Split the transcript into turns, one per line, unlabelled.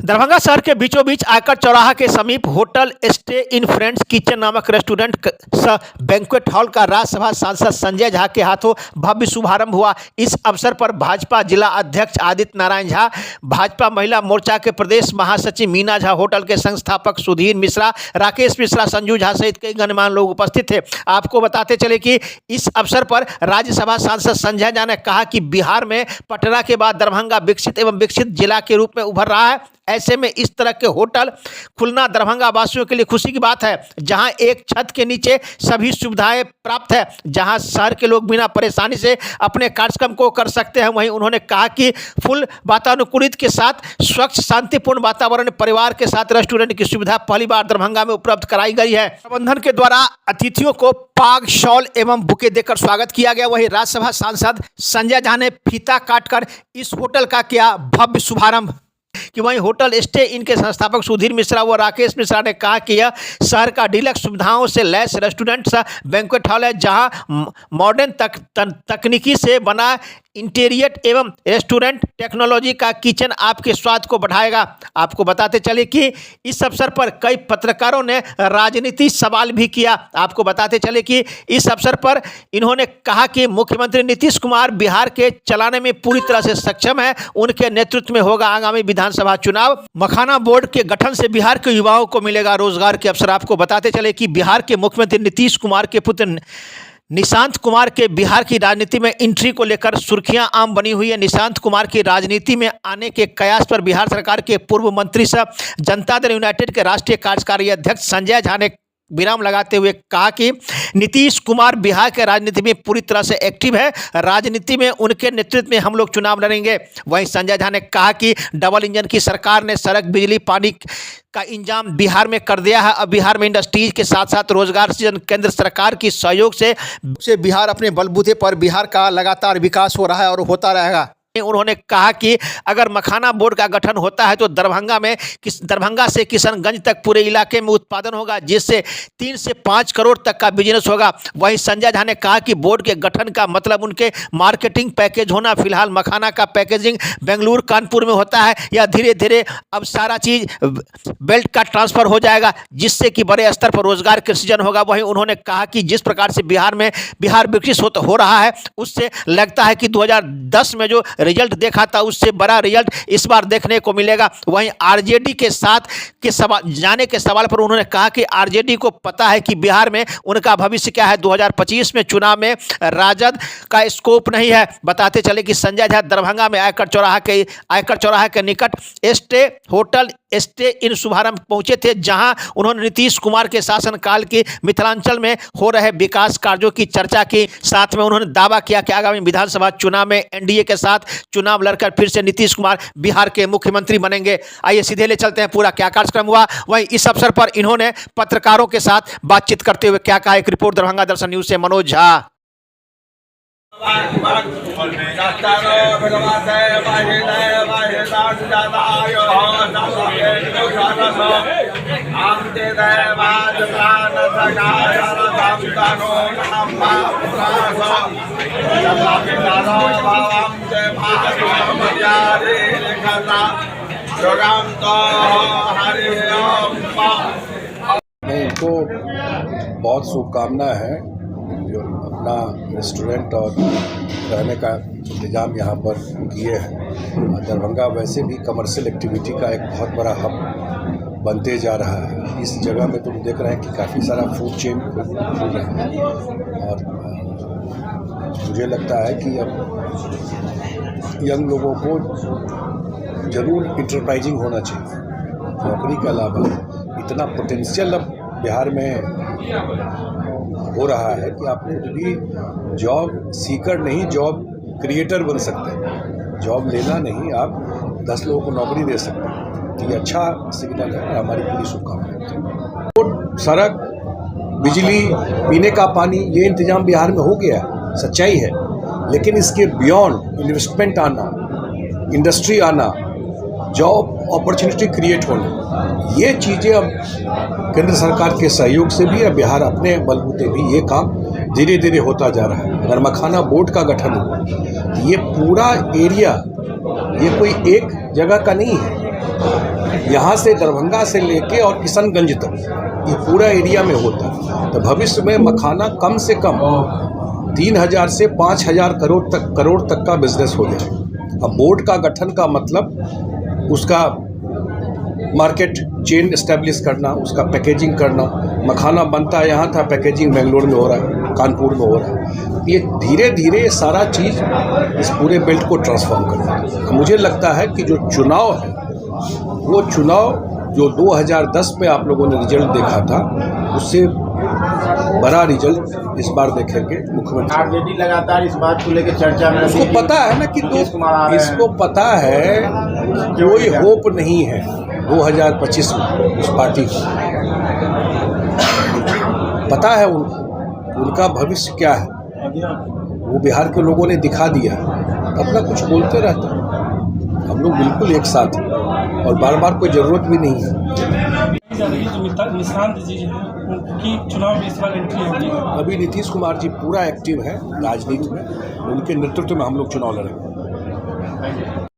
दरभंगा शहर के बीचों बीच आयकर चौराहा के समीप hotel stay in friends kitchen नामक रेस्टोरेंट बैंक्वेट हॉल का राज्यसभा सांसद संजय झा के हाथों भव्य शुभारंभ हुआ। इस अवसर पर भाजपा जिला अध्यक्ष आदित्य नारायण झा, भाजपा महिला मोर्चा के प्रदेश महासचिव मीना झा, होटल के संस्थापक सुधीर मिश्रा, राकेश मिश्रा, संजू झा सहित कई गणमान्य लोग उपस्थित थे। आपको बताते चले कि इस अवसर पर राज्यसभा सांसद संजय झा ने कहा कि बिहार में पटना के बाद दरभंगा विकसित एवं विकसित जिला के रूप में उभर रहा है। ऐसे में इस तरह के होटल खुलना दरभंगा वासियों के लिए खुशी की बात है, जहां एक छत के नीचे सभी सुविधाएं प्राप्त है, जहां शहर के लोग बिना परेशानी से अपने कार्यक्रम को कर सकते हैं। वहीं उन्होंने कहा कि फुल वातानुकूलित के साथ स्वच्छ शांतिपूर्ण वातावरण परिवार के साथ रेस्टोरेंट की सुविधा पहली बार दरभंगा में उपलब्ध कराई गई है। प्रबंधन के द्वारा अतिथियों को पाग, शॉल एवं बुके देकर स्वागत किया गया। वहीं राज्यसभा सांसद संजय झा ने फीता काटकर इस होटल का किया भव्य शुभारंभ। कि वहीं होटल स्टे इनके संस्थापक सुधीर मिश्रा व राकेश मिश्रा ने कहा कि यह शहर का डीलक्स सुविधाओं से लैस रेस्टोरेंट बैंक्वेट हॉल है, जहां मॉडर्न तकनीकी से बना इंटीरियर एवं रेस्टोरेंट टेक्नोलॉजी का किचन आपके स्वाद को बढ़ाएगा। आपको बताते चले कि इस अवसर पर कई पत्रकारों ने राजनीति सवाल भी किया। आपको बताते चले कि इस अवसर पर इन्होंने कहा कि मुख्यमंत्री नीतीश कुमार बिहार के चलाने में पूरी तरह से सक्षम है, उनके नेतृत्व में होगा आगामी विधानसभा चुनाव। मखाना बोर्ड के गठन से बिहार के युवाओं को मिलेगा रोजगार के अवसर। आपको बताते चले कि बिहार के मुख्यमंत्री नीतीश कुमार के पुत्र निशांत कुमार के बिहार की राजनीति में एंट्री को लेकर सुर्खियां आम बनी हुई है। निशांत कुमार की राजनीति में आने के कयास पर बिहार सरकार के पूर्व मंत्री सह जनता दल यूनाइटेड के राष्ट्रीय कार्यकारी अध्यक्ष संजय झा ने विराम लगाते हुए कहा कि नीतीश कुमार बिहार के राजनीति में पूरी तरह से एक्टिव है, राजनीति में उनके नेतृत्व में हम लोग चुनाव लड़ेंगे। वहीं संजय झा ने कहा कि डबल इंजन की सरकार ने सड़क, बिजली, पानी का इंतजाम बिहार में कर दिया है। अब बिहार में इंडस्ट्रीज के साथ साथ रोजगार सृजन केंद्र सरकार की सहयोग से बिहार अपने बलबूते पर बिहार का लगातार विकास हो रहा है और होता रहेगा। उन्होंने कहा कि अगर मखाना बोर्ड का गठन होता है तो दरभंगा से किशनगंज तक पूरे इलाके में उत्पादन होगा, जिससे 3 से 5 करोड़ तक का बिजनेस होगा। वहीं संजय झा ने कहा कि बोर्ड के गठन का मतलब उनके मार्केटिंग पैकेज होना। फिलहाल मखाना का पैकेजिंग बेंगलुरु, कानपुर में होता है, या धीरे धीरे अब सारा चीज बेल्ट का ट्रांसफर हो जाएगा, जिससे कि बड़े स्तर पर रोजगार के सृजन होगा। वहीं उन्होंने कहा कि जिस प्रकार से बिहार विकसित हो रहा है, उससे लगता है कि 2010 में जो रिजल्ट देखा था उससे बड़ा रिजल्ट इस बार देखने को मिलेगा। वहीं आरजेडी के साथ के जाने के सवाल पर उन्होंने कहा कि आरजेडी को पता है कि बिहार में उनका भविष्य क्या है। 2025 में चुनाव में राजद का स्कोप नहीं है। बताते चले कि संजय झा दरभंगा में आयकर चौराहा के निकट होटल स्टे इन शुभारंभ पहुंचे थे, जहां उन्होंने नीतीश कुमार के शासनकाल की मिथिलांचल में हो रहे विकास कार्यों की चर्चा की। साथ में उन्होंने दावा किया कि आगामी विधानसभा चुनाव में एनडीए के साथ चुनाव लड़कर फिर से नीतीश कुमार बिहार के मुख्यमंत्री बनेंगे। आइए सीधे ले चलते हैं पूरा क्या कार्यक्रम हुआ। वहीं इस अवसर पर इन्होंने पत्रकारों के साथ बातचीत करते हुए क्या कहा, एक रिपोर्ट दरभंगा दर्शन न्यूज से मनोज झा।
इनको बहुत शुभकामना है जो अपना रेस्टोरेंट और रहने का इंतजाम यहाँ पर किए हैं। दरभंगा वैसे भी कमर्शियल एक्टिविटी का एक बहुत बड़ा हब बनते जा रहा है। इस जगह में तुम देख रहे हैं कि काफ़ी सारा फूड चेन खुल रहा है, और मुझे लगता है कि अब यंग लोगों को ज़रूर इंटरप्राइजिंग होना चाहिए। नौकरी के अलावा इतना पोटेंशियल अब बिहार में हो रहा है कि आप भी जॉब सीकर नहीं, जॉब क्रिएटर बन सकते हैं। जॉब लेना नहीं, आप 10 लोगों को नौकरी दे सकते हैं। तो ये अच्छा सिग्नल है, हमारी पूरी शुभकामनाएं। रोड, सड़क, बिजली, पीने का पानी, ये इंतजाम बिहार में हो गया है, सच्चाई है। लेकिन इसके बियॉन्ड इन्वेस्टमेंट आना, इंडस्ट्री आना, जॉब अपॉर्चुनिटी क्रिएट होना, ये चीज़ें अब केंद्र सरकार के सहयोग से भी, अब बिहार अपने बलबूते भी ये काम धीरे धीरे होता जा रहा है। अगर मखाना बोर्ड का गठन हुआ, ये पूरा एरिया, ये कोई एक जगह का नहीं है, यहाँ से दरभंगा से लेके और किशनगंज तक ये पूरा एरिया में होता है। तो भविष्य में मखाना कम से कम 3,000 से 5,000 करोड़ तक का बिजनेस हो जाए। अब बोर्ड का गठन का मतलब उसका मार्केट चेन इस्टेब्लिश करना, उसका पैकेजिंग करना। मखाना बनता है यहाँ था, पैकेजिंग बेंगलोर में हो रहा है, कानपुर में हो रहा है। ये धीरे धीरे सारा चीज़ इस पूरे बेल्ट को ट्रांसफॉर्म करता है। मुझे लगता है कि जो चुनाव है वो चुनाव जो 2010 में आप लोगों ने रिजल्ट देखा था, उससे बड़ा रिजल्ट इस बार देखेंगे। मुख्यमंत्री
आरजेडी लगातार इस बात को लेकर चर्चा में,
इसको पता है ना कि इसको पता है कोई होप नहीं है 2025 में उस पार्टी को। पता है उनका भविष्य क्या है, वो बिहार के लोगों ने दिखा दिया। अपना कुछ बोलते रहते हैं, हम लोग बिल्कुल एक साथ हैं और बार बार कोई ज़रूरत भी नहीं है।
जो निशांत जी हैं उनकी चुनाव में इस बार एंट्री होगी।
अभी नीतीश कुमार जी पूरा एक्टिव है राजनीति में, उनके नेतृत्व में हम लोग चुनाव लड़ेंगे।